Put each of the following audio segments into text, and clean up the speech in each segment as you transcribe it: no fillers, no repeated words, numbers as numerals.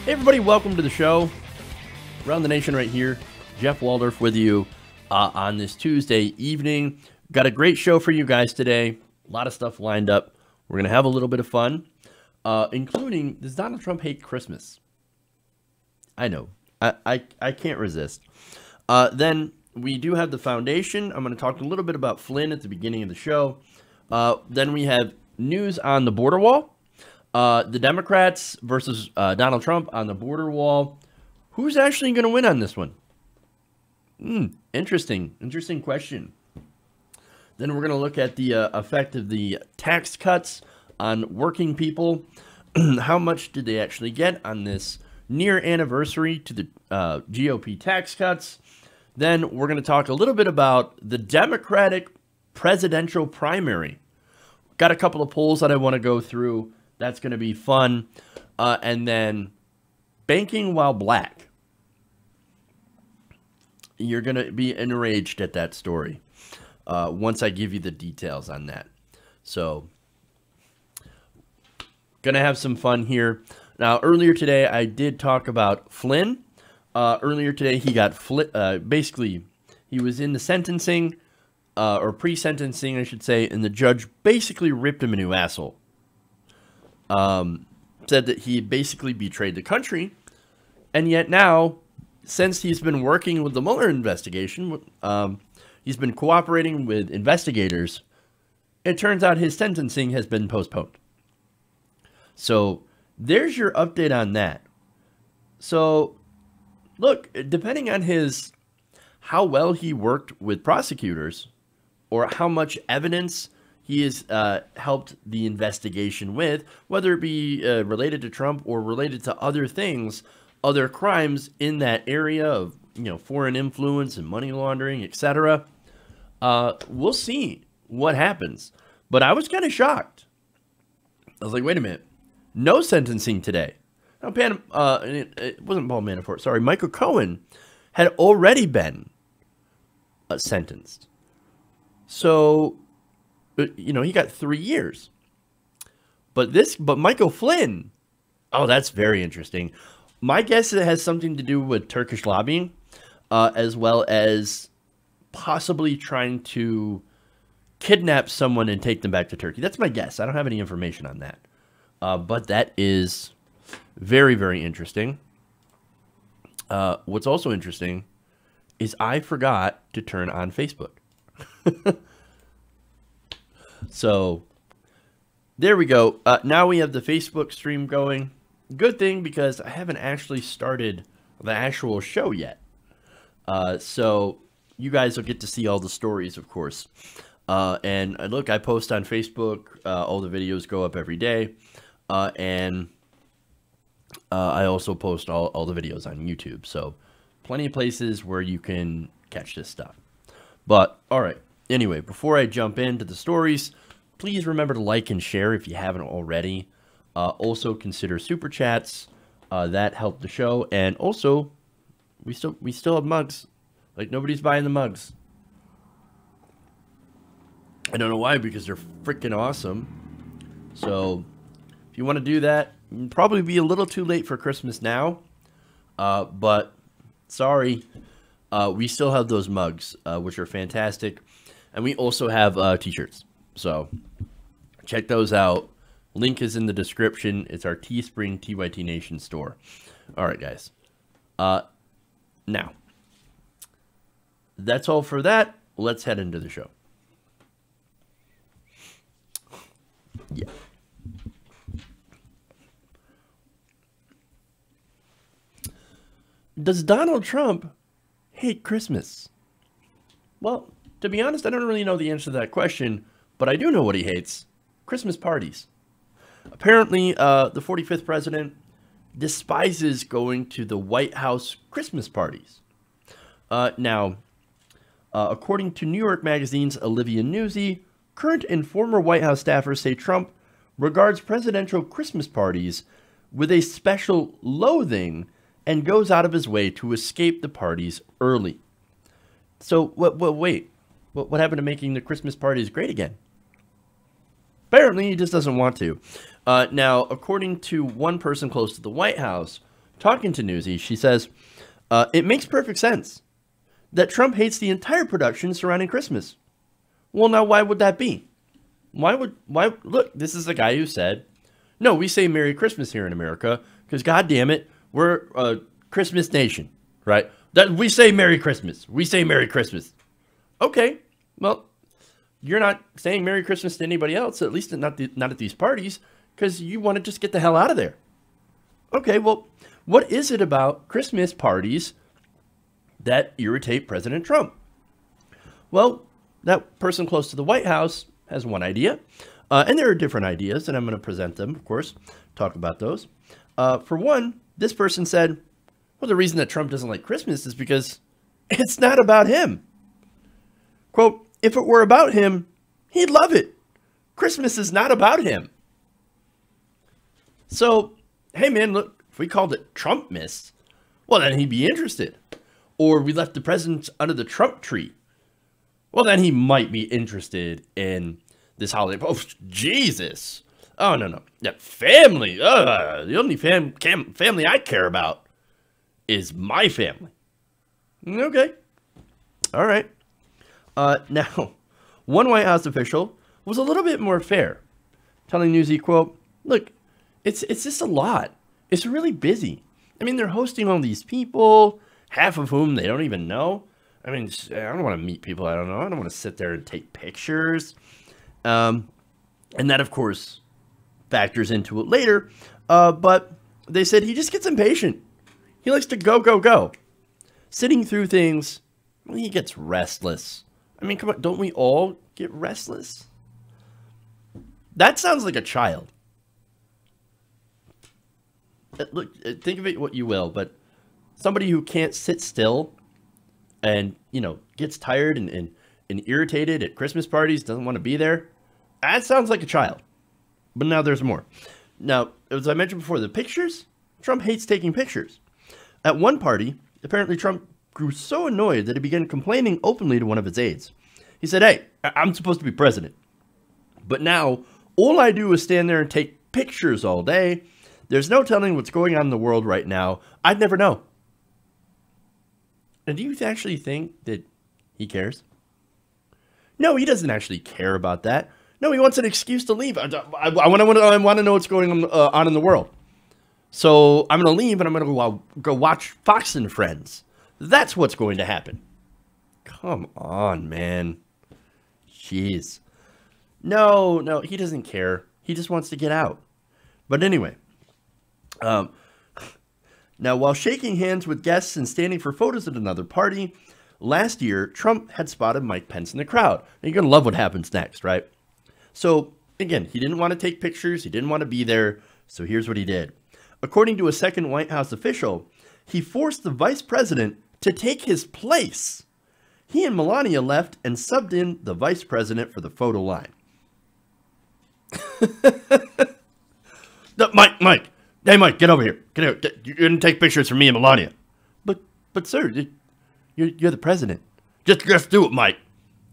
Hey everybody, welcome to the show. Around the nation right here. Jeff Waldorf with you on this Tuesday evening. Got a great show for you guys today. A lot of stuff lined up. We're going to have a little bit of fun, including, does Donald Trump hate Christmas? I know. I can't resist. Then we do have the foundation. I'm going to talk a little bit about Flynn at the beginning of the show. Then we have news on the border wall. The Democrats versus Donald Trump on the border wall. Who's actually going to win on this one? Interesting question. Then we're going to look at the effect of the tax cuts on working people. How much did they actually get on this near anniversary to the GOP tax cuts? Then we're going to talk a little bit about the Democratic presidential primary. Got a couple of polls that I want to go through. That's going to be fun. And then banking while black. You're going to be enraged at that story once I give you the details on that. So, going to have some fun here. Now, earlier today, I did talk about Flynn. Earlier today, he got basically, he was in the sentencing, or pre-sentencing, I should say, and the judge basically ripped him a new asshole. Said that he basically betrayed the country, and yet now, since he's been working with the Mueller investigation, he's been cooperating with investigators, it turns out his sentencing has been postponed. So, there's your update on that. So, look, depending on how well he worked with prosecutors, or how much evidence he has helped the investigation with, whether it be related to Trump or related to other things, other crimes in that area of, foreign influence and money laundering, etc. We'll see what happens. But I was kind of shocked. I was like, wait a minute. No sentencing today. Now, it wasn't Paul Manafort. Sorry, Michael Cohen had already been sentenced. So, he got 3 years. But Michael Flynn, oh, that's very interesting. My guess it has something to do with Turkish lobbying, as well as possibly trying to kidnap someone and take them back to Turkey. That's my guess. I don't have any information on that. But that is very, very interesting. What's also interesting is I forgot to turn on Facebook. So, there we go. Now we have the Facebook stream going. Good thing, because I haven't actually started the actual show yet. So, you guys will get to see all the stories, of course. And look, I post on Facebook. All the videos go up every day. And I also post all the videos on YouTube. So, plenty of places where you can catch this stuff. But, all right. Anyway, before I jump into the stories, please remember to like and share if you haven't already. Also, consider super chats. That helped the show. And also, we still have mugs. Like, nobody's buying the mugs. I don't know why, because they're freaking awesome. So, if you want to do that, you'll probably be a little too late for Christmas now. But, sorry. We still have those mugs, which are fantastic. And we also have t-shirts. So, check those out. Link is in the description. It's our Teespring TYT Nation store. All right, guys. Now, that's all for that. Let's head into the show. Yeah. Does Donald Trump hate Christmas? Well, to be honest, I don't really know the answer to that question, but I do know what he hates. Christmas parties. Apparently, the 45th president despises going to the White House Christmas parties. Now, according to New York Magazine's Olivia Newsy, current and former White House staffers say Trump regards presidential Christmas parties with a special loathing and goes out of his way to escape the parties early. So, wait. What happened to making the Christmas parties great again? Apparently, he just doesn't want to. Now, according to one person close to the White House, talking to Newsy, she says, it makes perfect sense that Trump hates the entire production surrounding Christmas. Well, now, why would that be? Look, this is the guy who said, no, we say Merry Christmas here in America because, God damn it, we're a Christmas nation, right? That we say Merry Christmas. We say Merry Christmas. Okay, well, you're not saying Merry Christmas to anybody else, at least not at these parties, because you want to just get the hell out of there. Okay, well, what is it about Christmas parties that irritate President Trump? Well, that person close to the White House has one idea, and there are different ideas, and I'm going to present them, of course, talk about those. For one, this person said, well, the reason that Trump doesn't like Christmas is because it's not about him. Quote, if it were about him, he'd love it. Christmas is not about him. So, hey man, look, if we called it Trumpmas, well, then he'd be interested. Or we left the presents under the Trump tree. Well, then he might be interested in this holiday. Oh, Jesus. Oh, no. Yeah, family. The only family I care about is my family. Okay. All right. Now, one White House official was a little bit more fair, telling Newsy, quote, look, it's just a lot. It's really busy. I mean, they're hosting all these people, half of whom they don't even know. I mean, I don't want to meet people I don't know. I don't want to sit there and take pictures. And that, of course, factors into it later. But they said he just gets impatient. He likes to go. Sitting through things, well, he gets restless. I mean, come on, don't we all get restless? That sounds like a child. Look, think of it what you will, but somebody who can't sit still and, you know, gets tired and irritated at Christmas parties, doesn't want to be there, that sounds like a child. But now there's more. Now, as I mentioned before, the pictures, Trump hates taking pictures. At one party, apparently Trump grew so annoyed that he began complaining openly to one of his aides. He said, hey, I'm supposed to be president, but now all I do is stand there and take pictures all day. There's no telling what's going on in the world right now. I'd never know. And do you actually think that he cares? No, he doesn't actually care about that. No, he wants an excuse to leave. I want to know what's going on in the world. So I'm going to leave and I'm going to go watch Fox and Friends. That's what's going to happen. Come on, man. Jeez. No, he doesn't care. He just wants to get out. But anyway. Now, while shaking hands with guests and standing for photos at another party, last year, Trump had spotted Mike Pence in the crowd. And you're going to love what happens next, right? So, again, he didn't want to take pictures. He didn't want to be there. So here's what he did. According to a second White House official, he forced the vice president to take his place. He and Melania left and subbed in the vice president for the photo line. Mike. Hey, Mike, get over here. Get over. You're going to take pictures for me and Melania. But sir, you're the president. Just do it, Mike.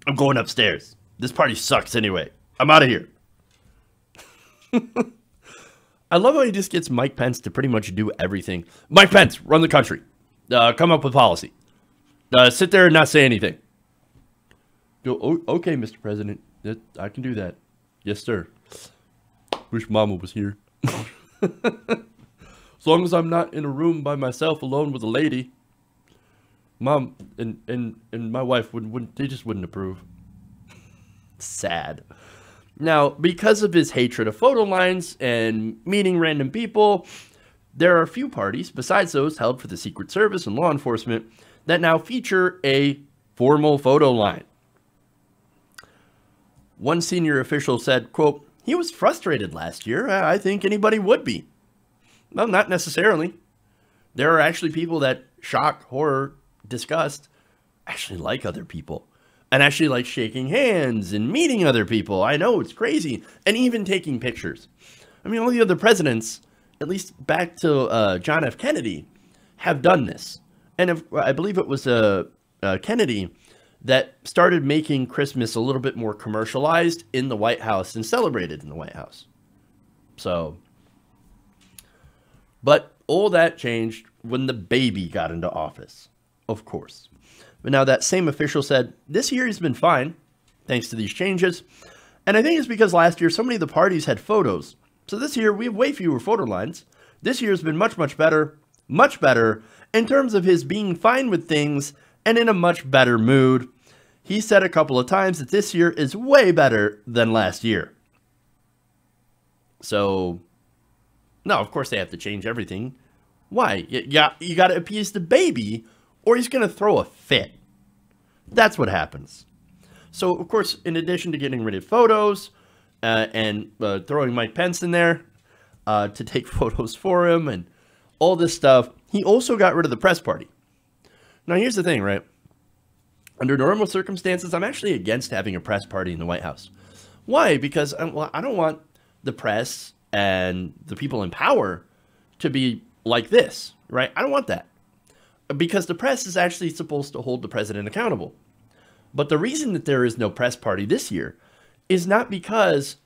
I'm going upstairs. This party sucks anyway. I'm out of here. I love how he just gets Mike Pence to pretty much do everything. Mike Pence, run the country. Come up with policy. Sit there and not say anything. Go, okay, Mr. President. I can do that. Yes, sir. Wish Mama was here. As long as I'm not in a room by myself alone with a lady, Mom and my wife they just wouldn't approve. Sad. Now, because of his hatred of photo lines and meeting random people, there are a few parties, besides those held for the Secret Service and law enforcement, that now feature a formal photo line. One senior official said, quote, he was frustrated last year. I think anybody would be. Well, not necessarily. There are actually people that shock, horror, disgust, actually like other people. And actually like shaking hands and meeting other people. I know, it's crazy. And even taking pictures. I mean, all the other presidents, at least back to John F. Kennedy, have done this. And I believe it was Kennedy that started making Christmas a little bit more commercialized in the White House and celebrated in the White House. So, but All that changed when the baby got into office, of course. But now that same official said, this year he's been fine, thanks to these changes. And I think it's because last year so many of the parties had photos. So this year we have way fewer photo lines. This year's been much better in terms of his being fine with things and in a much better mood. He said a couple of times that this year is way better than last year. So, no, of course they have to change everything. Why? You got to appease the baby, or he's going to throw a fit. That's what happens. So, of course, in addition to getting rid of photos and throwing Mike Pence in there to take photos for him and all this stuff, he also got rid of the press party. Now, here's the thing, right? Under normal circumstances, I'm actually against having a press party in the White House. Why? Because I don't want the press and the people in power to be like this, right? I don't want that. Because the press is actually supposed to hold the president accountable. But the reason that there is no press party this year is not because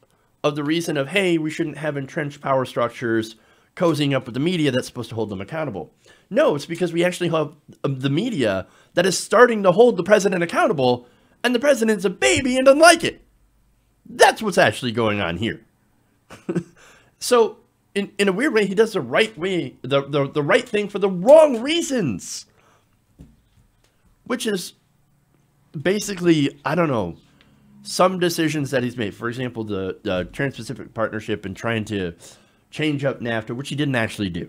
of the reason of, hey, we shouldn't have entrenched power structures cozying up with the media that's supposed to hold them accountable. No, it's because we actually have the media that is starting to hold the president accountable, and the president's a baby and doesn't like it. That's what's actually going on here. So, in a weird way, he does the right way, the right thing for the wrong reasons. Which is basically, I don't know, some decisions that he's made. For example, the Trans-Pacific Partnership and trying to change up NAFTA, which he didn't actually do.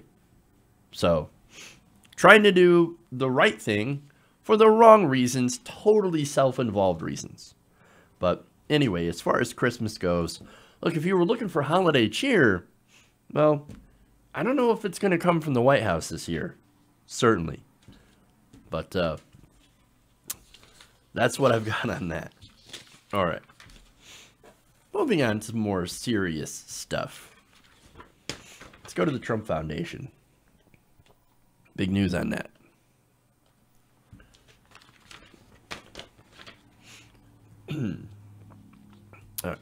So, trying to do the right thing for the wrong reasons, totally self-involved reasons. But anyway, as far as Christmas goes, look, if you were looking for holiday cheer, well, I don't know if it's going to come from the White House this year. Certainly. But that's what I've got on that. All right. Moving on to more serious stuff. Let's go to the Trump Foundation. Big news on that. All right.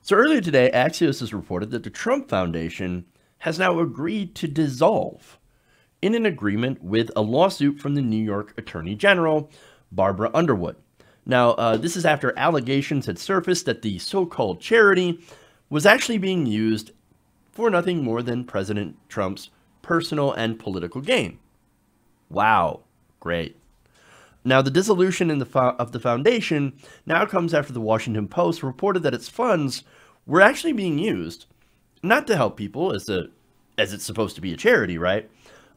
So earlier today, Axios has reported that the Trump Foundation has now agreed to dissolve in an agreement with a lawsuit from the New York Attorney General, Barbara Underwood. Now, this is after allegations had surfaced that the so-called charity was actually being used for nothing more than President Trump's personal and political gain. Wow, great. Now, the dissolution of the foundation now comes after the Washington Post reported that its funds were actually being used not to help people, as it's supposed to be a charity, right?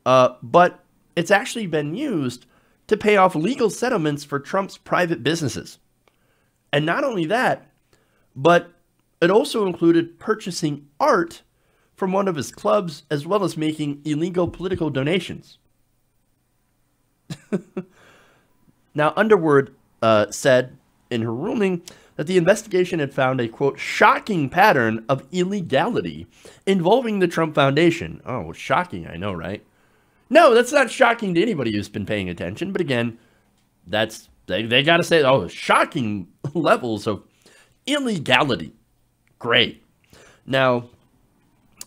But it's actually been used to pay off legal settlements for Trump's private businesses. And not only that, but it also included purchasing art from one of his clubs, as well as making illegal political donations. Now, Underwood said in her ruling that the investigation had found a, quote, shocking pattern of illegality involving the Trump Foundation. Oh, shocking, I know, right? No, that's not shocking to anybody who's been paying attention. But again, that's they got to say, oh, shocking levels of illegality. Great. Now,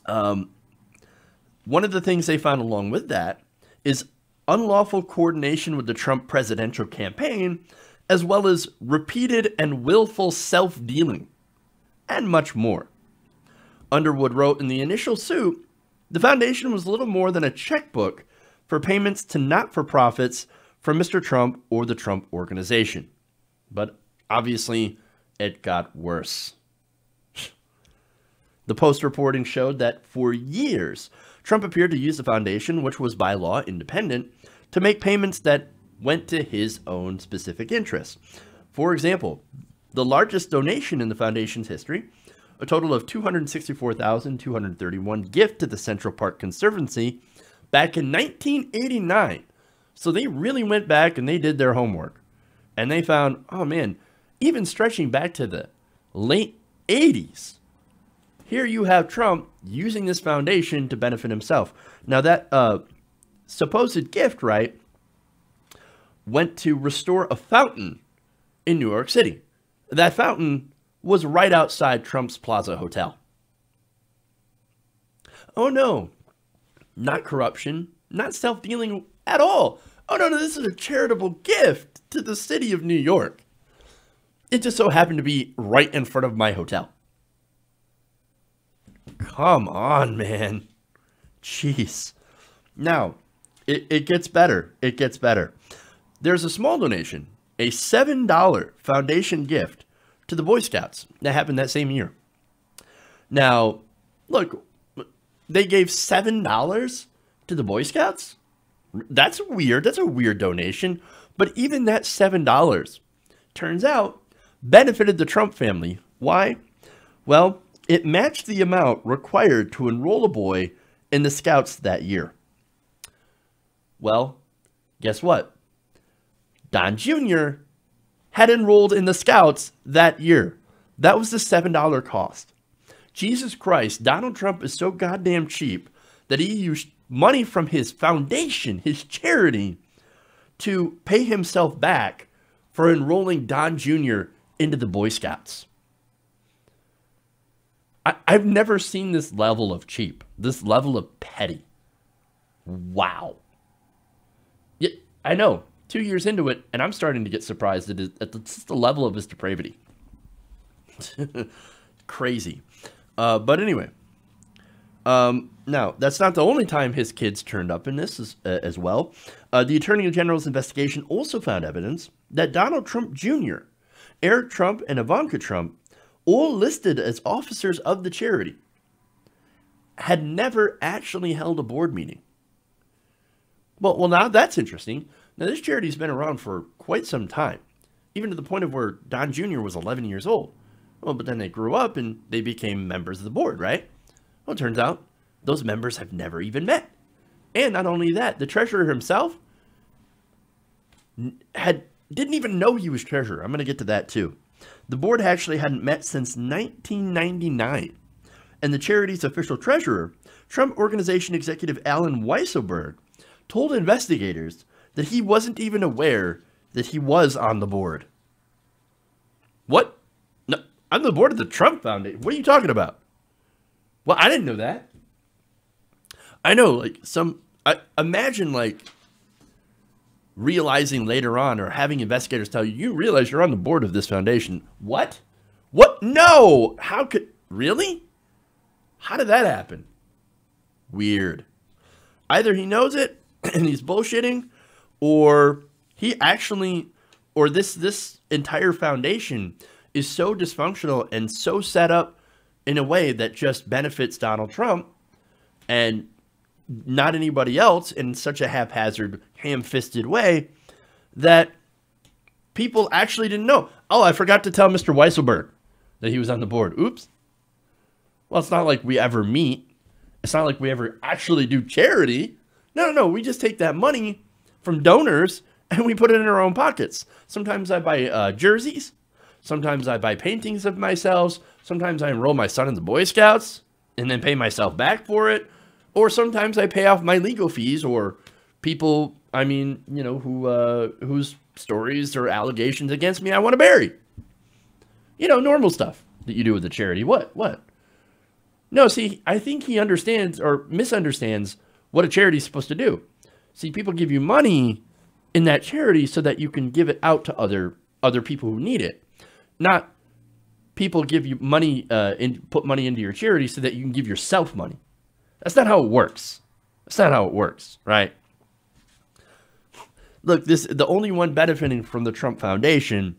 one of the things they found along with that is unlawful coordination with the Trump presidential campaign, as well as repeated and willful self-dealing, and much more. Underwood wrote in the initial suit, the foundation was little more than a checkbook for payments to not-for-profits from Mr. Trump or the Trump Organization. But obviously, it got worse. The Post reporting showed that for years, Trump appeared to use the foundation, which was by law independent, to make payments that went to his own specific interests. For example, the largest donation in the foundation's history, a total of $264,231 gift to the Central Park Conservancy back in 1989. So they really went back and they did their homework. And they found, oh man, even stretching back to the late 80s, here you have Trump using this foundation to benefit himself. Now that supposed gift, right, went to restore a fountain in New York City. That fountain was right outside Trump's Plaza Hotel. Oh no, not corruption, not self-dealing at all. Oh no, no, this is a charitable gift to the city of New York. It just so happened to be right in front of my hotel. Come on, man. Jeez. Now, it gets better. It gets better. There's a small donation, a $7 foundation gift to the Boy Scouts that happened that same year. Now, look, they gave $7 to the Boy Scouts? That's weird. That's a weird donation. But even that $7, turns out, benefited the Trump family. Why? Well, it matched the amount required to enroll a boy in the Scouts that year. Well, guess what? Don Jr. had enrolled in the Scouts that year. That was the $7 cost. Jesus Christ, Donald Trump is so goddamn cheap that he used money from his foundation, his charity, to pay himself back for enrolling Don Jr. into the Boy Scouts. I've never seen this level of cheap, this level of petty. Wow. Yeah, I know, 2 years into it, and I'm starting to get surprised at the level of his depravity. Crazy. But anyway, now, that's not the only time his kids turned up in this as well. The Attorney General's investigation also found evidence that Donald Trump Jr., Eric Trump, and Ivanka Trump, all listed as officers of the charity, had never actually held a board meeting. Well, now that's interesting. Now, this charity's been around for quite some time, even to the point of where Don Jr. was 11 years old. Well, but then they grew up and they became members of the board, right? Well, it turns out those members have never even met. And not only that, the treasurer himself didn't even know he was treasurer. I'm going to get to that too. The board actually hadn't met since 1999. And the charity's official treasurer, Trump Organization executive Alan Weisselberg, told investigators that he wasn't even aware that he was on the board. What? No, I'm the board of the Trump Foundation. What are you talking about? Well, I didn't know that. I know, like, I imagine, like, realizing later on or having investigators tell you, you realize you're on the board of this foundation. What? What? No! How could... Really? How did that happen? Weird. Either he knows it and he's bullshitting, or he actually... Or this entire foundation is so dysfunctional and so set up in a way that just benefits Donald Trump and not anybody else in such a haphazard, ham-fisted way that people actually didn't know. Oh, I forgot to tell Mr. Weisselberg that he was on the board. Oops. Well, it's not like we ever meet. It's not like we ever actually do charity. No. We just take that money from donors and we put it in our own pockets. Sometimes I buy jerseys. Sometimes I buy paintings of myself. Sometimes I enroll my son in the Boy Scouts and then pay myself back for it. Or sometimes I pay off my legal fees or people, I mean, you know, whose stories or allegations against me I want to bury. You know, normal stuff that you do with a charity. What? No, see, I think he understands or misunderstands what a charity is supposed to do. See, people give you money in that charity so that you can give it out to other people who need it. Not people give you money and put money into your charity so that you can give yourself money. That's not how it works. That's not how it works, right? Look, the only one benefiting from the Trump Foundation,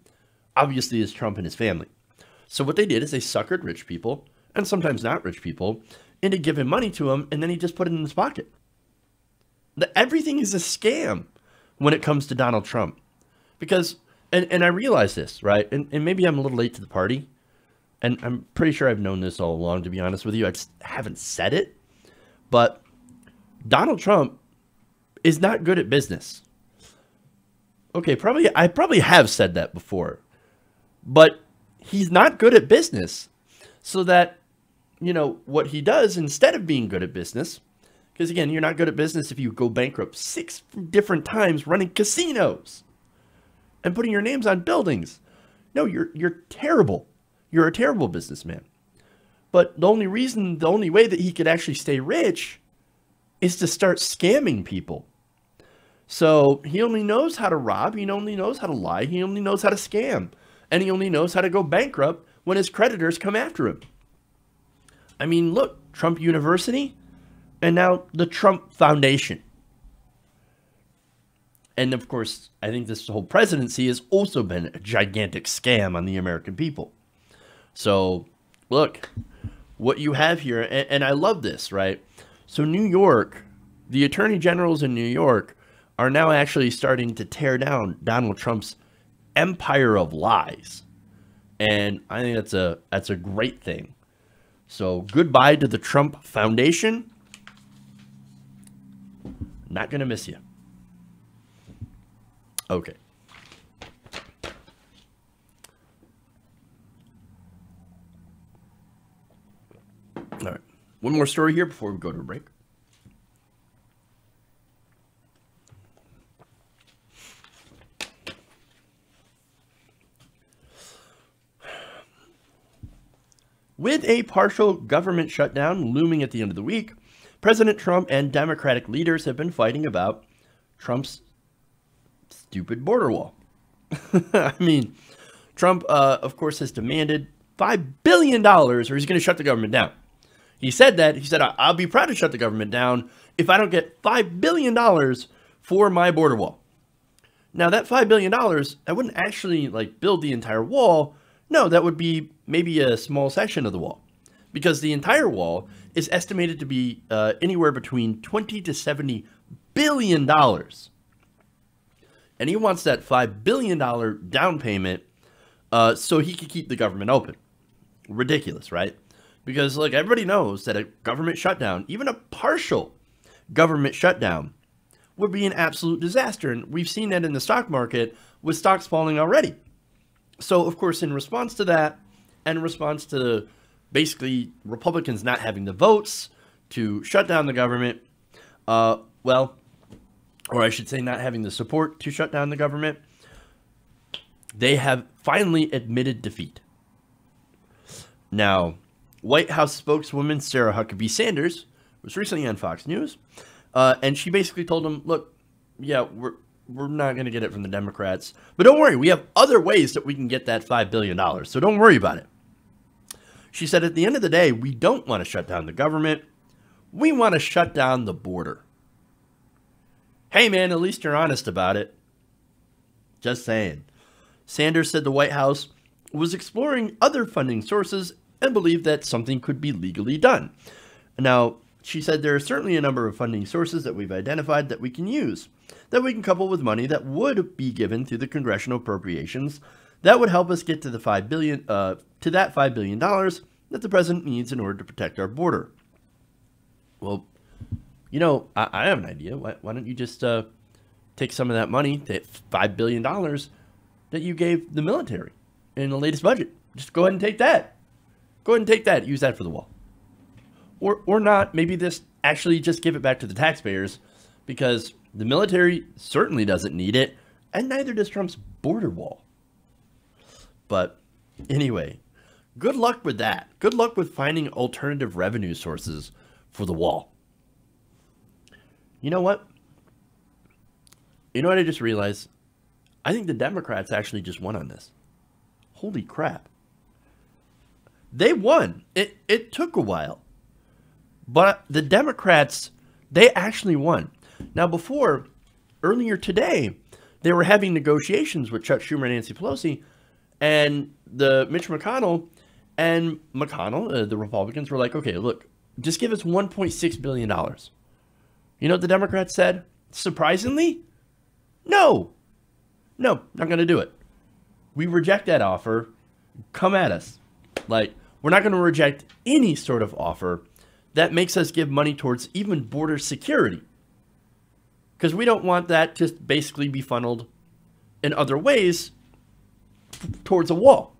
obviously, is Trump and his family. So what they did is they suckered rich people, and sometimes not rich people, into giving money to him, and then he just put it in his pocket. Everything is a scam when it comes to Donald Trump. Because, and I realize this, right? And maybe I'm a little late to the party, and I'm pretty sure I've known this all along, to be honest with you. I just haven't said it. But Donald Trump is not good at business. Okay, I probably have said that before. But he's not good at business. So that, you know, what he does instead of being good at business, because again, you're not good at business if you go bankrupt 6 different times running casinos and putting your names on buildings. No, you're terrible. You're a terrible businessman. But the only way that he could actually stay rich is to start scamming people. So he only knows how to rob, he only knows how to lie, he only knows how to scam, and he only knows how to go bankrupt when his creditors come after him. I mean, look, Trump University, and now the Trump Foundation. And of course, I think this whole presidency has also been a gigantic scam on the American people. So, look, what you have here, and I love this, right? So New York, the attorney generals in New York are now actually starting to tear down Donald Trump's empire of lies. And I think that's a great thing. So goodbye to the Trump Foundation. Not going to miss you. Okay. All right. One more story here before we go to a break. With a partial government shutdown looming at the end of the week, President Trump and Democratic leaders have been fighting about Trump's stupid border wall. I mean, Trump, of course, has demanded $5 billion or he's going to shut the government down. He said that. He said, I'll be proud to shut the government down if I don't get $5 billion for my border wall. Now, that $5 billion, that wouldn't actually build the entire wall. No, that would be maybe a small section of the wall, because the entire wall is estimated to be anywhere between $20 to $70 billion. And he wants that $5 billion down payment so he can keep the government open. Ridiculous, right? Because everybody knows that a government shutdown, even a partial government shutdown, would be an absolute disaster. And we've seen that in the stock market with stocks falling already. So, of course, in response to that, and in response to basically Republicans not having the votes to shut down the government, or I should say not having the support to shut down the government, they have finally admitted defeat. Now, White House spokeswoman Sarah Huckabee Sanders was recently on Fox News, and she basically told them, look, yeah, we're not going to get it from the Democrats. But don't worry, we have other ways that we can get that $5 billion. So don't worry about it. She said, at the end of the day, we don't want to shut down the government. We want to shut down the border. Hey, man, at least you're honest about it. Just saying. Sanders said the White House was exploring other funding sources and believed that something could be legally done. Now, she said there are certainly a number of funding sources that we've identified that we can use, that we can couple with money that would be given through the congressional appropriations that would help us get to the $5 billion that the president needs in order to protect our border. Well, you know, I have an idea. Why don't you just take some of that money, that $5 billion that you gave the military in the latest budget? Just go ahead and take that. Go ahead and take that. Use that for the wall. Or not. Maybe this actually just give it back to the taxpayers, because the military certainly doesn't need it, and neither does Trump's border wall. But anyway, good luck with that. Good luck with finding alternative revenue sources for the wall. You know what? You know what I just realized? I think the Democrats actually just won on this. Holy crap. They won. It took a while. But the Democrats, they actually won. Now, earlier today, they were having negotiations with Chuck Schumer and Nancy Pelosi, and Mitch McConnell, the Republicans were like, okay, look, just give us $1.6 billion. You know what the Democrats said? Surprisingly, no, not going to do it. We reject that offer. Come at us. We're not going to reject any sort of offer that makes us give money towards even border security, because we don't want that to basically be funneled in other ways towards a wall.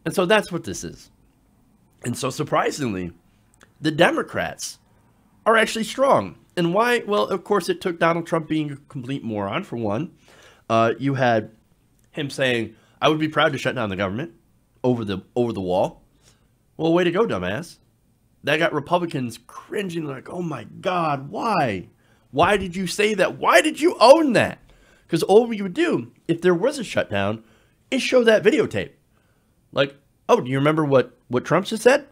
And so that's what this is. And so surprisingly, the Democrats are actually strong. And why? Well, of course, it took Donald Trump being a complete moron, for one. You had him saying, I would be proud to shut down the government over the wall. Well, way to go, dumbass. That got Republicans cringing like, oh my God, why? Why did you say that? Why did you own that? Because all you would do, if there was a shutdown, is show that videotape. Like, oh, do you remember what Trump just said?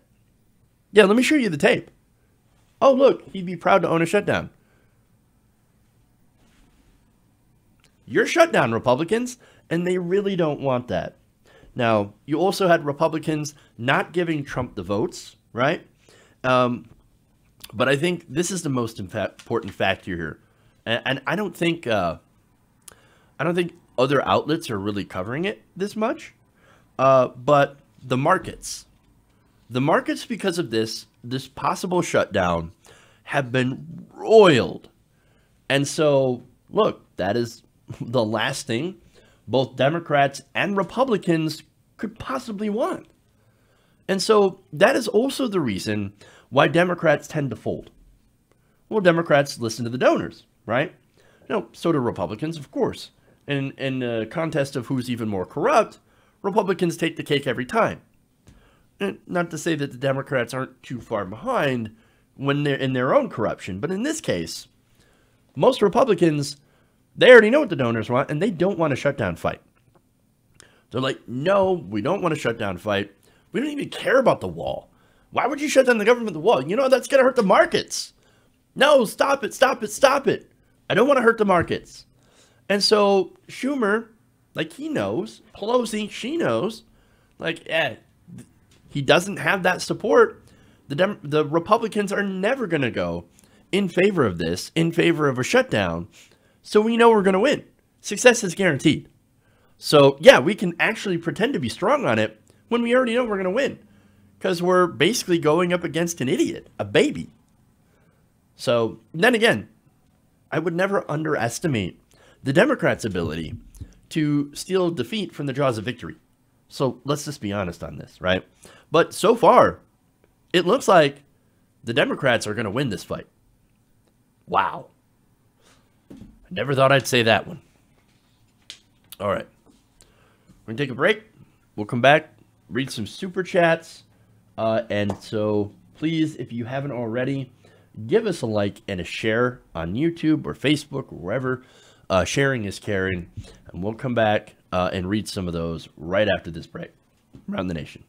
Yeah, let me show you the tape. Oh, look, he'd be proud to own a shutdown. You're shut down, Republicans, and they really don't want that. Now, you also had Republicans not giving Trump the votes, right? But I think this is the most important factor here, and I don't think other outlets are really covering it this much. But the markets, because of this possible shutdown, have been roiled, and so look, that is the last thing both Democrats and Republicans could possibly want. And so that is also the reason why Democrats tend to fold. Well, Democrats listen to the donors, right? No, so do Republicans, of course. And in a contest of who's even more corrupt, Republicans take the cake every time. And not to say that the Democrats aren't too far behind when they're in their own corruption, but in this case, most Republicans, they already know what the donors want, and they don't want a shutdown fight. They're like, no, we don't want a shutdown fight. We don't even care about the wall. Why would you shut down the government, the wall? You know, that's going to hurt the markets. No, stop it, stop it, stop it. I don't want to hurt the markets. And so Schumer, like, he knows. Pelosi, she knows. Like, he doesn't have that support. The Republicans are never going to go in favor of this, in favor of a shutdown. So we know we're going to win. Success is guaranteed. So, yeah, we can actually pretend to be strong on it when we already know we're going to win. Because we're basically going up against an idiot, a baby. So, then again, I would never underestimate the Democrats' ability to steal defeat from the jaws of victory. So, let's just be honest on this, right? But so far, it looks like the Democrats are going to win this fight. Wow. I never thought I'd say that one. All right. We're going to take a break. We'll come back, read some super chats. And so please, if you haven't already, give us a like and a share on YouTube or Facebook or wherever. Sharing is caring. And we'll come back and read some of those right after this break around the nation.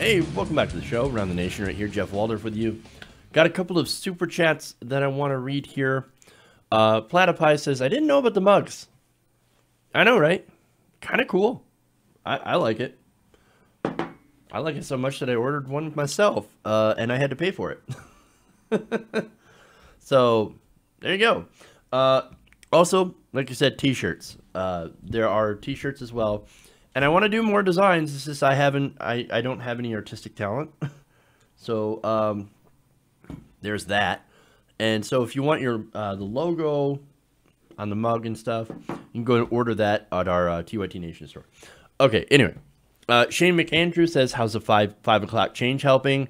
Hey, welcome back to the show, Around the Nation, right here. Jeff Waldorf with you. Got a couple of super chats that I want to read here. Platypie says, I didn't know about the mugs. I know, right? Kind of cool. I like it. I like it so much that I ordered one myself, and I had to pay for it. So, there you go. Also, like you said, t-shirts. There are t-shirts as well. And I want to do more designs. It's just I don't have any artistic talent. So, there's that. And so if you want your the logo on the mug and stuff, you can go and order that at our TYT Nation store. Okay, anyway. Shane McAndrew says, how's the 5 o'clock change helping?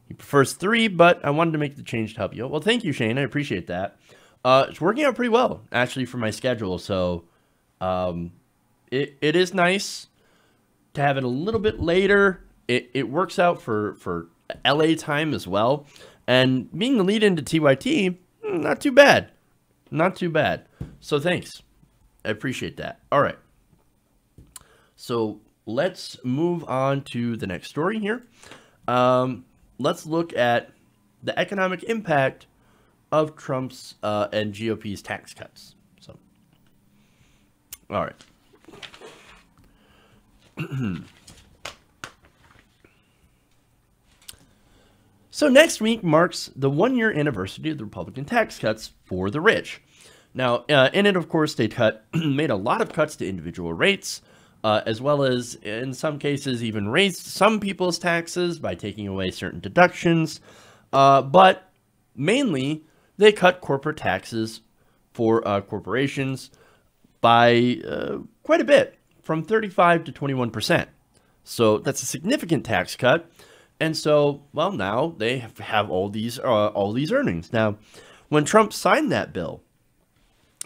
He prefers 3, but I wanted to make the change to help you. Well, thank you, Shane. I appreciate that. It's working out pretty well, actually, for my schedule. So, it is nice to have it a little bit later. It works out for LA time as well. And being the lead into TYT, not too bad. Not too bad. So thanks. I appreciate that. All right. So let's move on to the next story here. Let's look at the economic impact of Trump's and GOP's tax cuts. So, all right. So next week marks the 1-year anniversary of the Republican tax cuts for the rich. Now, in it, of course, they made a lot of cuts to individual rates, as well as, in some cases, even raised some people's taxes by taking away certain deductions. But mainly, they cut corporate taxes for corporations by quite a bit, from 35 to 21%. So that's a significant tax cut. And so, well, now they have all these earnings. Now, when Trump signed that bill,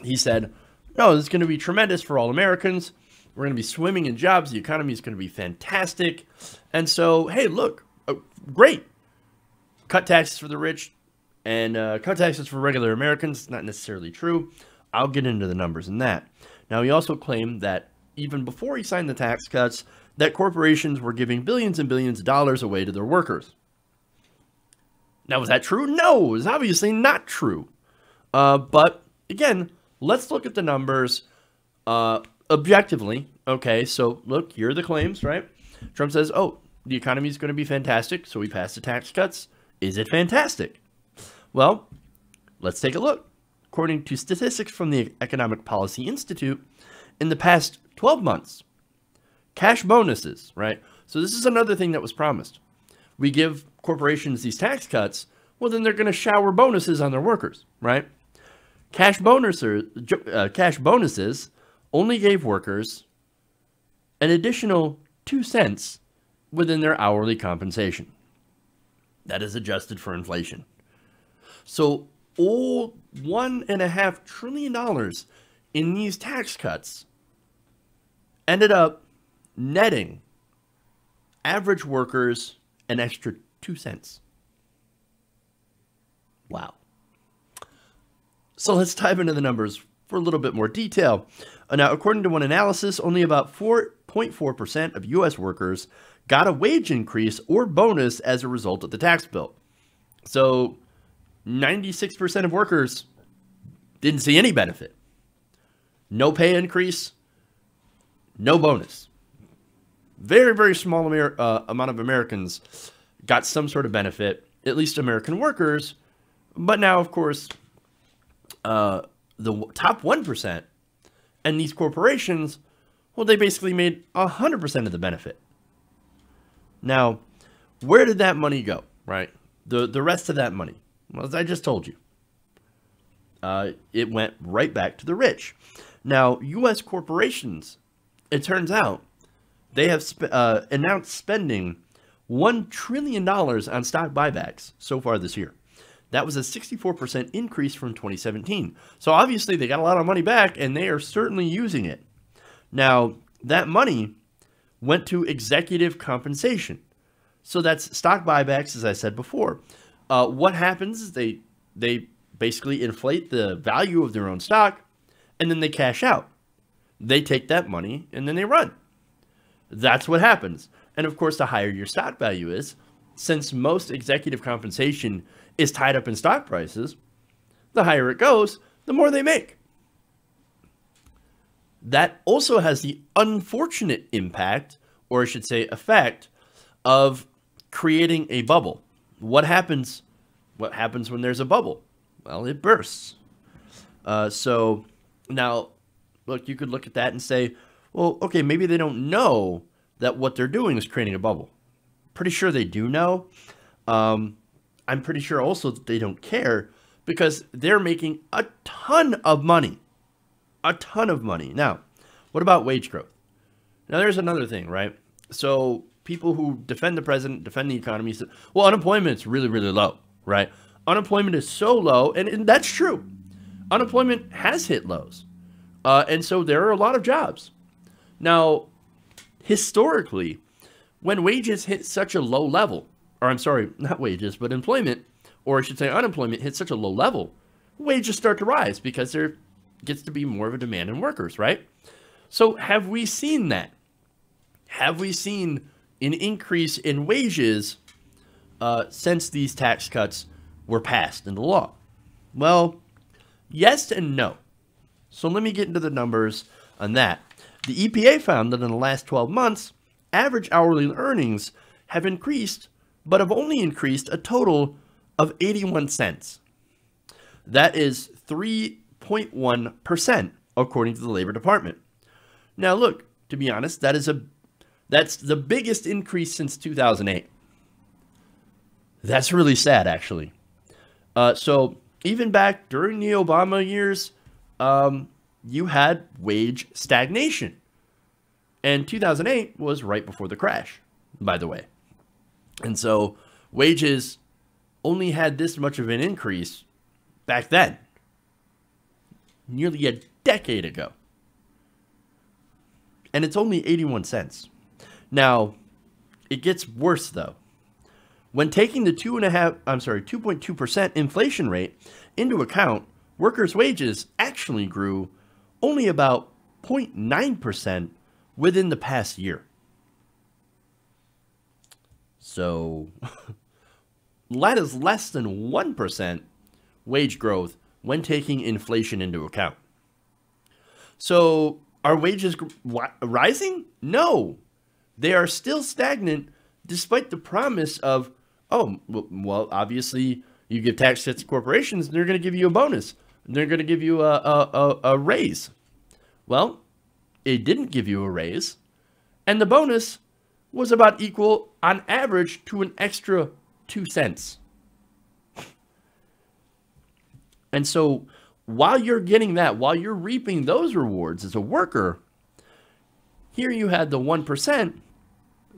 he said, no, this is going to be tremendous for all Americans. We're going to be swimming in jobs. The economy is going to be fantastic. And so, hey, look, great. Cut taxes for the rich and cut taxes for regular Americans. Not necessarily true. I'll get into the numbers in that. Now, he also claimed that even before he signed the tax cuts, that corporations were giving billions and billions of dollars away to their workers. Now, was that true? No, it was obviously not true. But again, let's look at the numbers objectively. Okay, so look, here are the claims, right? Trump says, oh, the economy is going to be fantastic, so we passed the tax cuts. Is it fantastic? Well, let's take a look. According to statistics from the Economic Policy Institute, in the past 12 months, cash bonuses, right? So this is another thing that was promised. We give corporations these tax cuts, well, then they're going to shower bonuses on their workers, right? Cash bonuses only gave workers an additional 2 cents within their hourly compensation. That is adjusted for inflation. So all $1.5 trillion in these tax cuts ended up netting average workers an extra 2 cents. Wow. So let's dive into the numbers for a little bit more detail. Now, according to one analysis, only about 4.4% of U.S. workers got a wage increase or bonus as a result of the tax bill. So 96% of workers didn't see any benefit. No pay increase, no bonus. Very, very small amount of Americans got some sort of benefit, at least American workers. But now, of course, the top 1% and these corporations, well, they basically made 100% of the benefit. Now, where did that money go, right? The rest of that money, well, as I just told you, it went right back to the rich. Now, U.S. corporations, it turns out, they have announced spending $1 trillion on stock buybacks so far this year. That was a 64% increase from 2017. So obviously they got a lot of money back and they are certainly using it. Now, that money went to executive compensation. So that's stock buybacks, as I said before. What happens is they basically inflate the value of their own stock and then they cash out. They take that money and then they run. That's what happens. And of course, the higher your stock value is, since most executive compensation is tied up in stock prices, the higher it goes, the more they make. That also has the unfortunate impact, or I should say effect, of creating a bubble. What happens when there's a bubble? Well, it bursts. So now, look, you could look at that and say, well, okay, maybe they don't know that what they're doing is creating a bubble. Pretty sure they do know. I'm pretty sure also that they don't care because they're making a ton of money. A ton of money. Now, what about wage growth? Now, there's another thing, right? So people who defend the president, defend the economy, say, well, unemployment's really, really low, right? Unemployment is so low, and that's true. Unemployment has hit lows. And so there are a lot of jobs. Now, historically, when wages hit such a low level, or I'm sorry, not wages, but employment, or I should say unemployment hits such a low level, wages start to rise because there gets to be more of a demand in workers, right? So have we seen that? Have we seen an increase in wages since these tax cuts were passed into law? Well, yes and no. So let me get into the numbers on that. The EPA found that in the last 12 months, average hourly earnings have increased, but have only increased a total of 81 cents. That is 3.1%, according to the Labor Department. Now, look, to be honest, that's the biggest increase since 2008. That's really sad, actually. So even back during the Obama years, you had wage stagnation. And 2008 was right before the crash, by the way. And so wages only had this much of an increase back then, nearly a decade ago. And it's only 81 cents. Now, it gets worse though. When taking the 2.2% inflation rate into account, workers' wages actually grew only about 0.9% within the past year. So that is less than 1% wage growth when taking inflation into account. So are wages rising? No, they are still stagnant despite the promise of, oh, well, obviously you give tax cuts to corporations, they're going to give you a bonus. They're going to give you a raise. Well, it didn't give you a raise, and the bonus was about equal on average to an extra 2 cents. And so while you're getting that, while you're reaping those rewards as a worker, here you had the 1%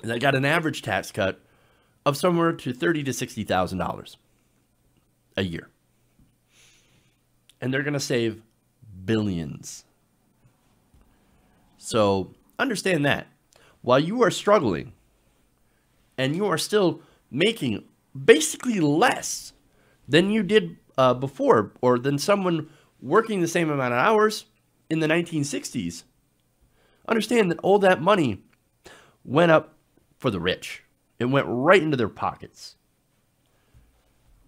that got an average tax cut of somewhere to $30,000 to $60,000 a year. And they're going to save billions. So understand that while you are struggling and you are still making basically less than you did before, or than someone working the same amount of hours in the 1960s, understand that all that money went up for the rich. It went right into their pockets.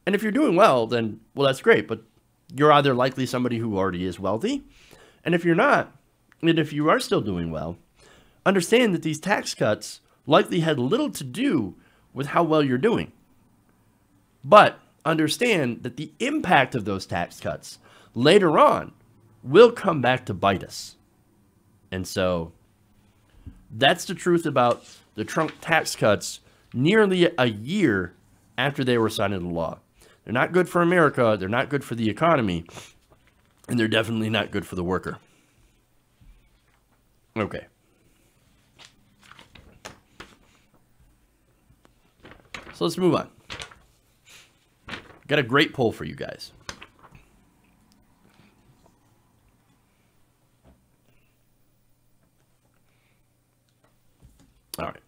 And if you're doing well, then, well, that's great, but you're either likely somebody who already is wealthy, and if you're not, and if you are still doing well, understand that these tax cuts likely had little to do with how well you're doing. But understand that the impact of those tax cuts later on will come back to bite us. And so that's the truth about the Trump tax cuts nearly a year after they were signed into law. They're not good for America, they're not good for the economy, and they're definitely not good for the worker. Okay. So let's move on. Got a great poll for you guys. All right.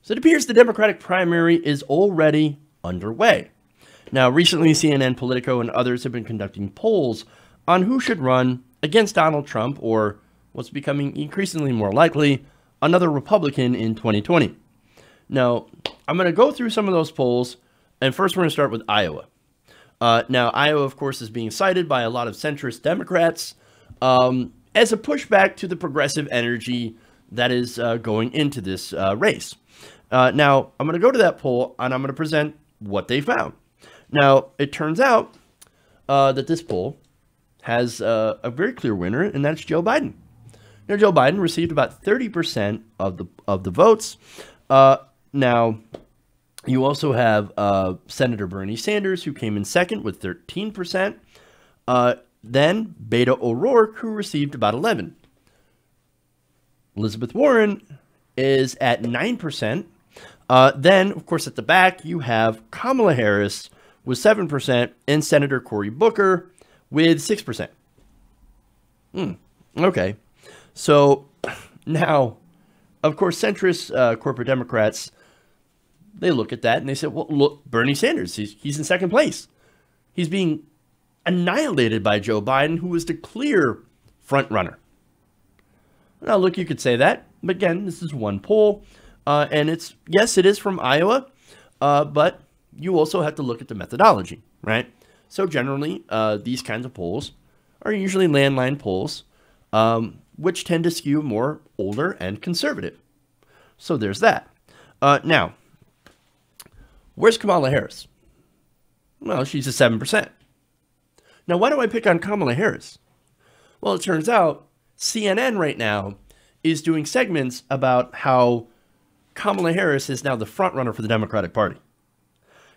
So it appears the Democratic primary is already underway. Now, recently CNN, Politico, and others have been conducting polls on who should run against Donald Trump, or what's becoming increasingly more likely, another Republican in 2020. Now, I'm going to go through some of those polls, and first we're going to start with Iowa. Now, Iowa, of course, is being cited by a lot of centrist Democrats as a pushback to the progressive energy that is going into this race. Now, I'm going to go to that poll, and I'm going to present what they found. Now, it turns out that this poll has a very clear winner, and that's Joe Biden. Now, Joe Biden received about 30% of the votes. Now, you also have Senator Bernie Sanders, who came in second with 13%. Then Beto O'Rourke, who received about 11%. Elizabeth Warren is at 9%. Then, of course, at the back, you have Kamala Harris with 7% and Senator Cory Booker with 6%. Okay. So now, of course, centrist corporate Democrats, they look at that and they say, well, look, Bernie Sanders, he's in second place. He's being annihilated by Joe Biden, who was the clear front runner. Now, look, you could say that, but again, this is one poll, and yes, it is from Iowa, but you also have to look at the methodology, right? So generally, these kinds of polls are usually landline polls, which tend to skew more older and conservative. So there's that. Now, where's Kamala Harris? Well, she's at 7%. Now, why do I pick on Kamala Harris? Well, it turns out CNN right now is doing segments about how Kamala Harris is now the front runner for the Democratic Party.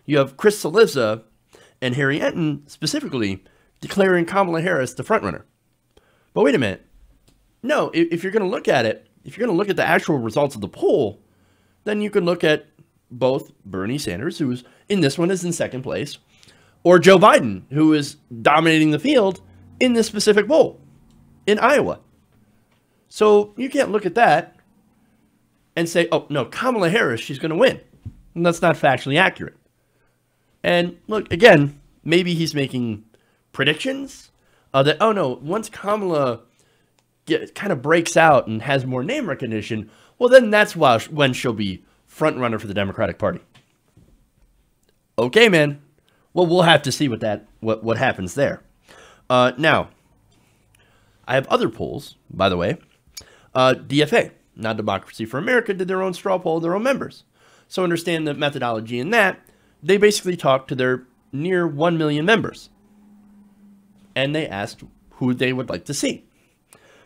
You have Chris Cillizza and Harry Enton specifically declaring Kamala Harris the front runner. But wait a minute. No, if you're going to look at it, if you're going to look at the actual results of the poll, then you can look at both Bernie Sanders, who's in this one is in second place, or Joe Biden, who is dominating the field in this specific poll in Iowa. So you can't look at that and say, oh, no, Kamala Harris, she's going to win. And that's not factually accurate. And look, again, maybe he's making predictions that, oh, no, once Kamala kind of breaks out and has more name recognition, well, then that's when she'll be front runner for the Democratic Party. Okay, man. Well, we'll have to see what happens there. Now, I have other polls, by the way. DFA, Not Democracy for America, did their own straw poll of their own members. So understand the methodology in that. They basically talked to their near 1 million members. And they asked who they would like to see.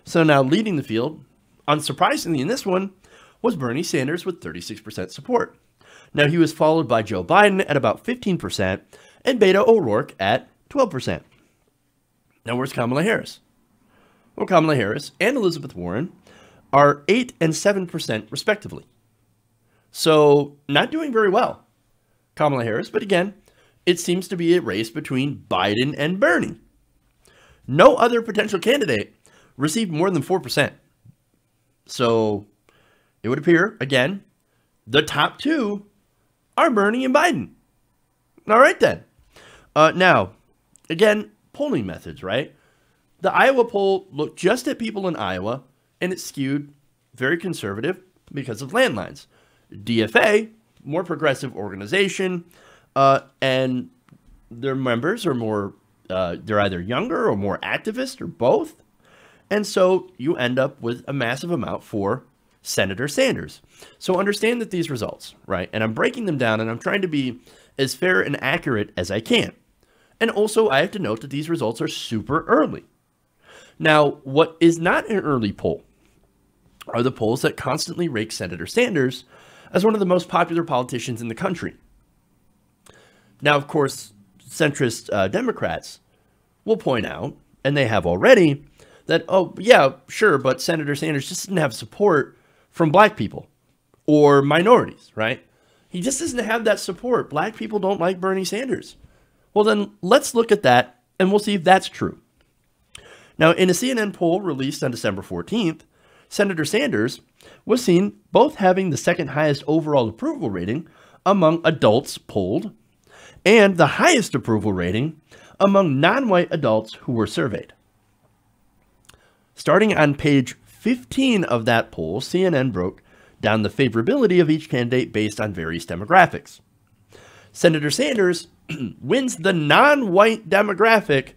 So now leading the field, unsurprisingly in this one, was Bernie Sanders with 36% support. Now he was followed by Joe Biden at about 15% and Beto O'Rourke at 12%. Now where's Kamala Harris? Well, Kamala Harris and Elizabeth Warren are 8 and 7% respectively. So not doing very well, Kamala Harris. But again, it seems to be a race between Biden and Bernie. No other potential candidate received more than 4%. So it would appear, again, the top two are Bernie and Biden. All right, then. Now, again, polling methods, right? The Iowa poll looked just at people in Iowa, and it skewed very conservative because of landlines. DFA, more progressive organization, and their members are more, they're either younger or more activist or both. And so you end up with a massive amount for Senator Sanders. So understand that these results, right? And I'm breaking them down and I'm trying to be as fair and accurate as I can. And also I have to note that these results are super early. Now, what is not an early poll are the polls that constantly rake Senator Sanders as one of the most popular politicians in the country. Now, of course, centrist Democrats will point out, and they have already, that, oh, yeah, sure, but Senator Sanders just didn't have support from black people or minorities, right? He just doesn't have that support. Black people don't like Bernie Sanders. Well, then let's look at that, and we'll see if that's true. Now, in a CNN poll released on December 14th, Senator Sanders was seen both having the second highest overall approval rating among adults polled and the highest approval rating among non-white adults who were surveyed. Starting on page 15 of that poll, CNN broke down the favorability of each candidate based on various demographics. Senator Sanders wins the non-white demographic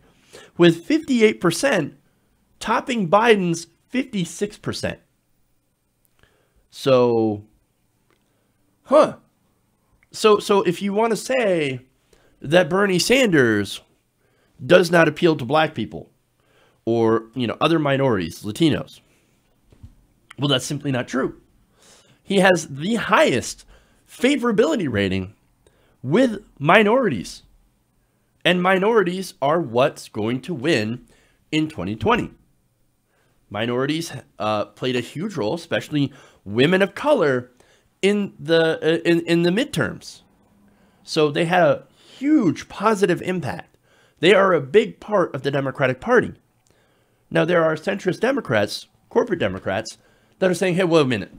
with 58%, topping Biden's 56%. So, So if you want to say that Bernie Sanders does not appeal to black people or, other minorities, Latinos, well, that's simply not true. He has the highest favorability rating with minorities. And minorities are what's going to win in 2020. Minorities played a huge role, especially women of color, in the midterms. So they had a huge positive impact. They are a big part of the Democratic Party. Now, there are centrist Democrats, corporate Democrats, that are saying, hey, wait a minute.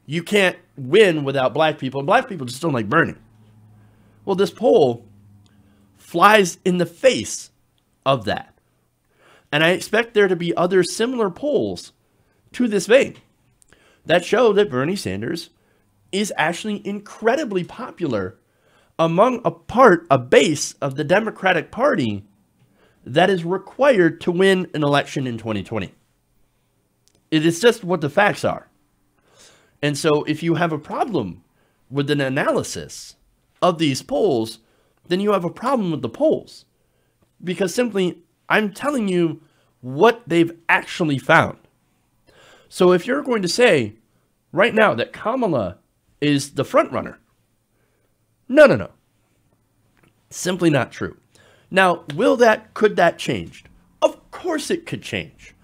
You can't win without black people, and black people just don't like Bernie. Well, this poll flies in the face of that. And I expect there to be other similar polls to this vein that show that Bernie Sanders is actually incredibly popular among a base of the Democratic Party that is required to win an election in 2020. It is just what the facts are. And so if you have a problem with an analysis of these polls, then you have a problem with the polls. Because simply, I'm telling you what they've actually found. So if you're going to say right now that Kamala is the front runner, no. Simply not true. Now, could that change? Of course it could change.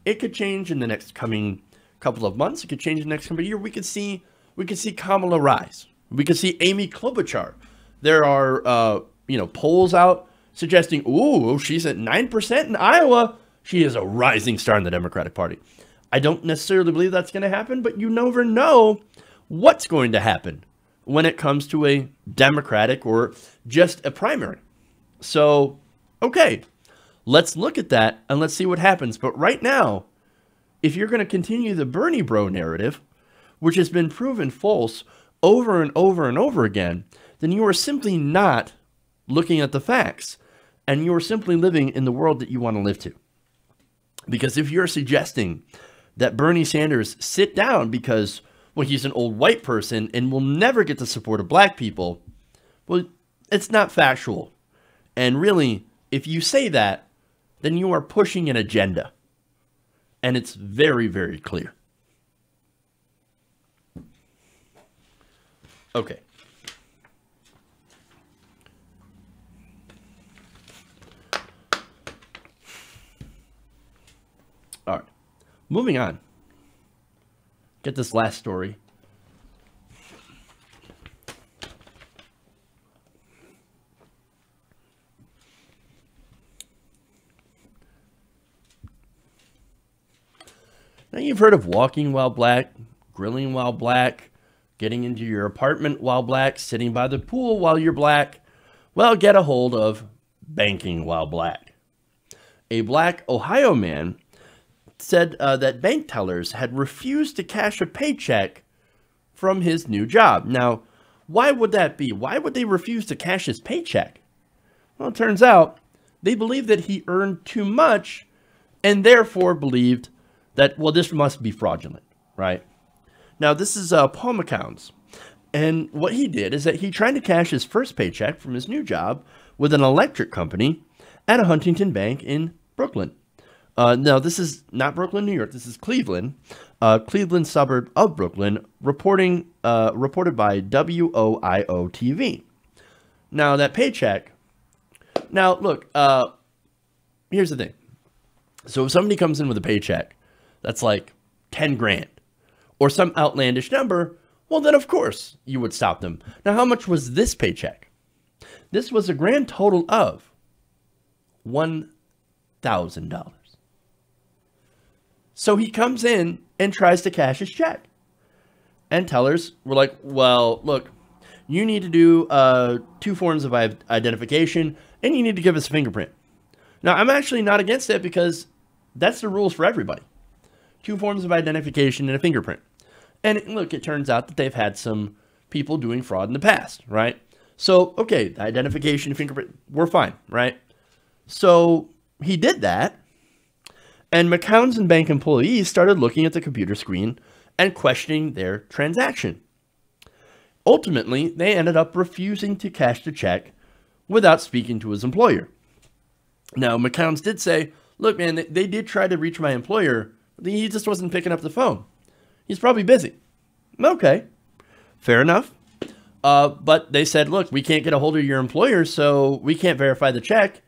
It could change in the next coming couple of months. It could change in the next coming year. We could see Kamala rise. We could see Amy Klobuchar. There are polls out suggesting, she's at 9% in Iowa. She is a rising star in the Democratic Party. I don't necessarily believe that's going to happen, but you never know what's going to happen when it comes to a Democratic or just a primary. So, okay, let's look at that and let's see what happens. But right now, if you're going to continue the Bernie bro narrative, which has been proven false over and over and over again, then you are simply not looking at the facts, and you are simply living in the world that you want to live to. Because if you're suggesting that Bernie Sanders sit down because, he's an old white person and will never get the support of black people, well, it's not factual. And really, if you say that, then you are pushing an agenda. And it's very, very clear. Okay. All right. Moving on. Get this last story. Now, you've heard of walking while black, grilling while black, getting into your apartment while black, sitting by the pool while you're black. Well, get a hold of banking while black. A black Ohio man said that bank tellers had refused to cash a paycheck from his new job. Now, why would that be? Why would they refuse to cash his paycheck? Well, it turns out they believed that he earned too much and therefore believed that, this must be fraudulent, right? Now, this is Paul McCown's. And what he did is that he tried to cash his first paycheck from his new job with an electric company at a Huntington bank in Brooklyn. Now, this is not Brooklyn, New York. This is Cleveland, Cleveland suburb of Brooklyn, reported by WOIO TV. Now, that paycheck. Now, look, here's the thing. So if somebody comes in with a paycheck that's like 10 grand or some outlandish number, well, then of course you would stop them. Now, how much was this paycheck? This was a grand total of $1,000. So he comes in and tries to cash his check. And tellers were like, well, look, you need to do 2 forms of identification, and you need to give us a fingerprint. Now, I'm actually not against it because that's the rules for everybody. 2 forms of identification and a fingerprint. And look, it turns out that they've had some people doing fraud in the past, right? So, okay, the identification, fingerprint, we're fine, right? So he did that, and McCown's and bank employees started looking at the computer screen and questioning their transaction. Ultimately, they ended up refusing to cash the check without speaking to his employer. Now, McCown's did say, look, man, they did try to reach my employer. He just wasn't picking up the phone. He's probably busy. Okay, fair enough. But they said, look, we can't get a hold of your employer, so we can't verify the check,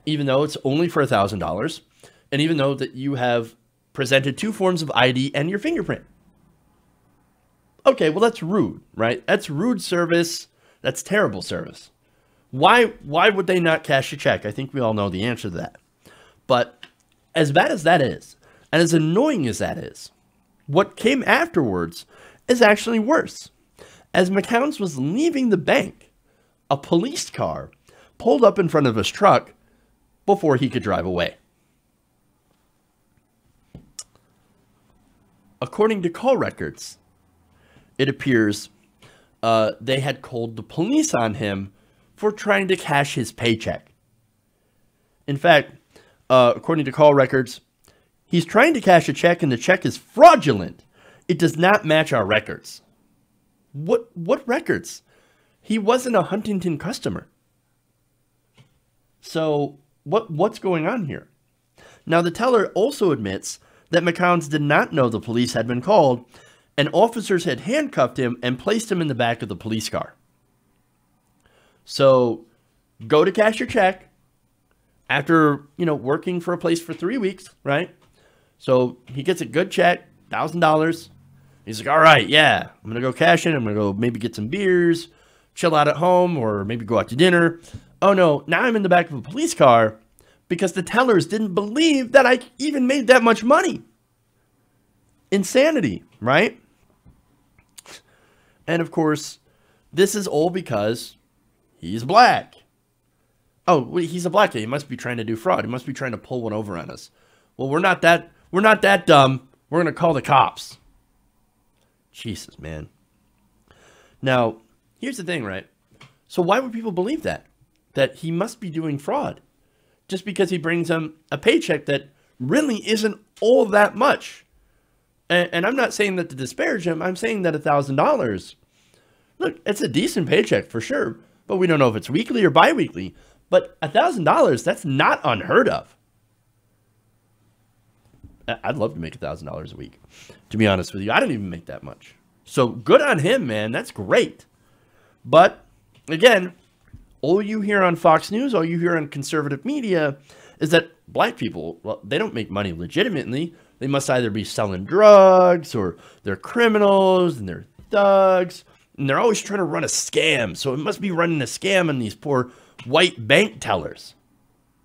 even though it's only for $1,000, and even though that you have presented 2 forms of ID and your fingerprint. Okay, well, that's rude, right? That's rude service. That's terrible service. Why would they not cash a check? I think we all know the answer to that. But as bad as that is, and as annoying as that is, what came afterwards is actually worse. As McCown's was leaving the bank, a police car pulled up in front of his truck before he could drive away. According to call records, it appears they had called the police on him for trying to cash his paycheck. In fact, according to call records, he's trying to cash a check and the check is fraudulent. It does not match our records. What records? He wasn't a Huntington customer. So what's going on here? Now, the teller also admits that McCown's did not know the police had been called, and officers had handcuffed him and placed him in the back of the police car. So go to cash your check after, working for a place for 3 weeks, right? So he gets a good check, $1,000. He's like, all right, yeah, I'm going to go cash in. I'm going to go maybe get some beers, chill out at home, or maybe go out to dinner. Oh, no, now I'm in the back of a police car because the tellers didn't believe that I even made that much money. Insanity, right? And, of course, this is all because he's black. Oh, he's a black guy. He must be trying to do fraud. He must be trying to pull one over on us. Well, we're not that dumb. We're going to call the cops. Jesus, man. Now, here's the thing, right? So why would people believe that? That he must be doing fraud just because he brings them a paycheck that really isn't all that much. And I'm not saying that to disparage him. I'm saying that $1,000, look, it's a decent paycheck for sure, but we don't know if it's weekly or biweekly. But $1,000, that's not unheard of. I'd love to make $1,000 a week, to be honest with you. I don't even make that much. So good on him, man. That's great. But again, all you hear on Fox News, all you hear on conservative media is that black people, well, they don't make money legitimately. They must either be selling drugs or they're criminals and they're thugs. And they're always trying to run a scam. So it must be running a scam on these poor white bank tellers.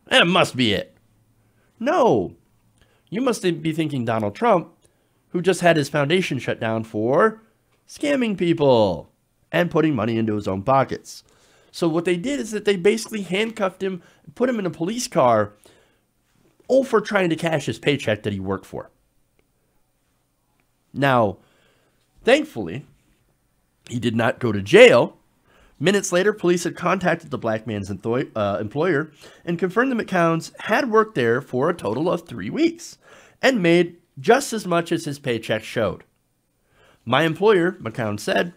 That must be it. No. You must be thinking Donald Trump, who just had his foundation shut down for scamming people and putting money into his own pockets. So what they did is that they basically handcuffed him, put him in a police car, all for trying to cash his paycheck that he worked for. Now, thankfully, he did not go to jail. Minutes later, police had contacted the black man's employer and confirmed that McCown's had worked there for a total of 3 weeks and made just as much as his paycheck showed. My employer, McCown said,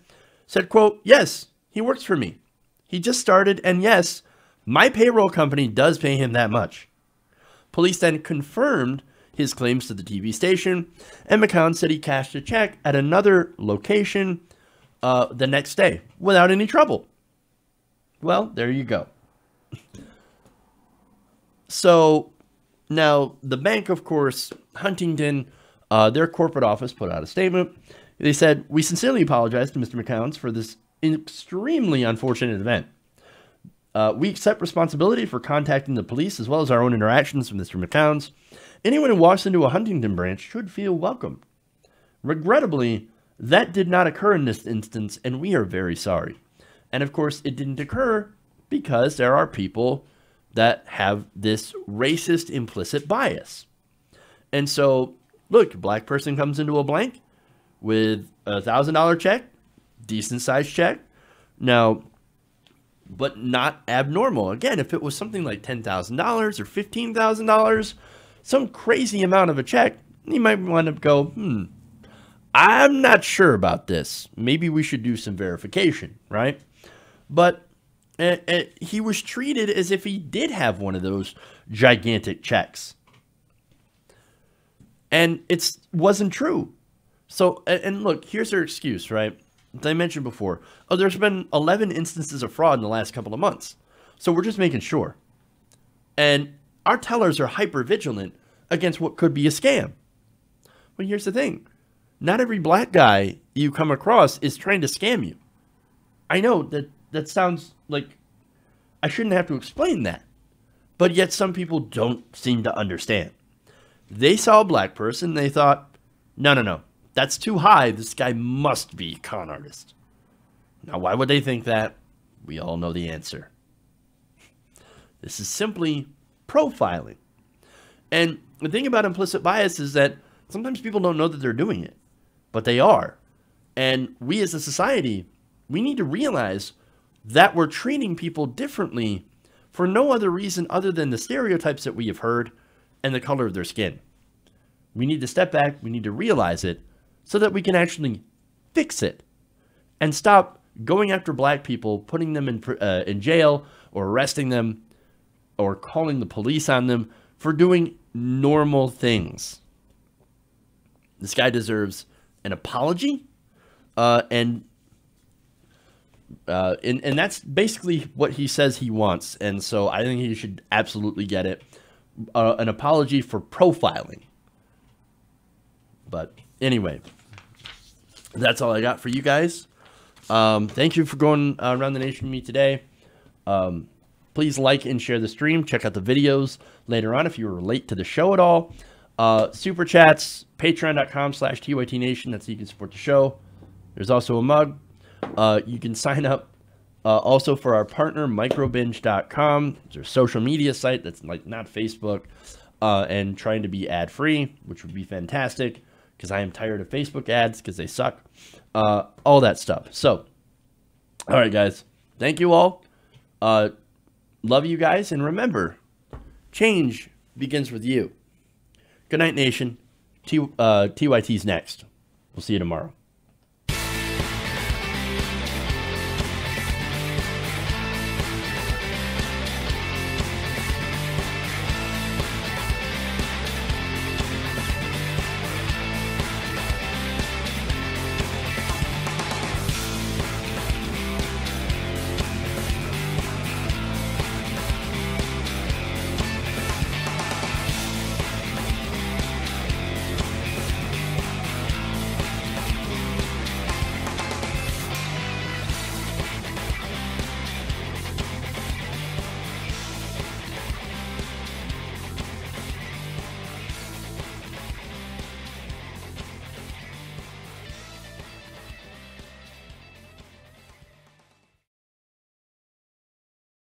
quote, yes, he works for me. He just started, and yes, my payroll company does pay him that much. Police then confirmed his claims to the TV station, and McCown said he cashed a check at another location the next day without any trouble. Well, there you go. So now the bank, of course, Huntington, their corporate office put out a statement. They said, we sincerely apologize to Mr. McCown's for this extremely unfortunate event. We accept responsibility for contacting the police as well as our own interactions with Mr. McCown's. Anyone who walks into a Huntington branch should feel welcome. Regrettably, That did not occur in this instance, and we are very sorry. And of course, it didn't occur because there are people that have this racist implicit bias. And so, look, a black person comes into a blank with a $1,000 check, decent sized check. Now, but not abnormal. Again, if it was something like $10,000 or $15,000, some crazy amount of a check, you might want to go, I'm not sure about this. Maybe we should do some verification, right? But he was treated as if he did have one of those gigantic checks. And it wasn't true. So, and look, here's their excuse, right? As I mentioned before, there's been 11 instances of fraud in the last couple of months. So we're just making sure. And our tellers are hyper vigilant against what could be a scam. But here's the thing. Not every black guy you come across is trying to scam you. I know that sounds like I shouldn't have to explain that. But yet some people don't seem to understand. They saw a black person, they thought, no, that's too high. This guy must be a con artist. Now, why would they think that? We all know the answer. This is simply profiling. And the thing about implicit bias is that sometimes people don't know that they're doing it, but they are. And we as a society, we need to realize that we're treating people differently for no other reason other than the stereotypes that we have heard and the color of their skin. We need to step back, we need to realize it so that we can actually fix it and stop going after black people, putting them in jail or arresting them or calling the police on them for doing normal things. This guy deserves an apology, and that's basically what he says he wants. And so I think he should absolutely get it. An apology for profiling. But anyway, that's all I got for you guys. Thank you for going around the nation with me today. Please like and share the stream. Check out the videos later on if you were late to the show at all. Super chats, patreon.com/TYTNation. That's how you can support the show. There's also a mug. You can sign up also for our partner, microbinge.com. It's our social media site that's like not Facebook, and trying to be ad-free, which would be fantastic because I am tired of Facebook ads because they suck. All that stuff. So, all right, guys. Thank you all. Love you guys. And remember, change begins with you. Good night, nation. TYT's next. We'll see you tomorrow.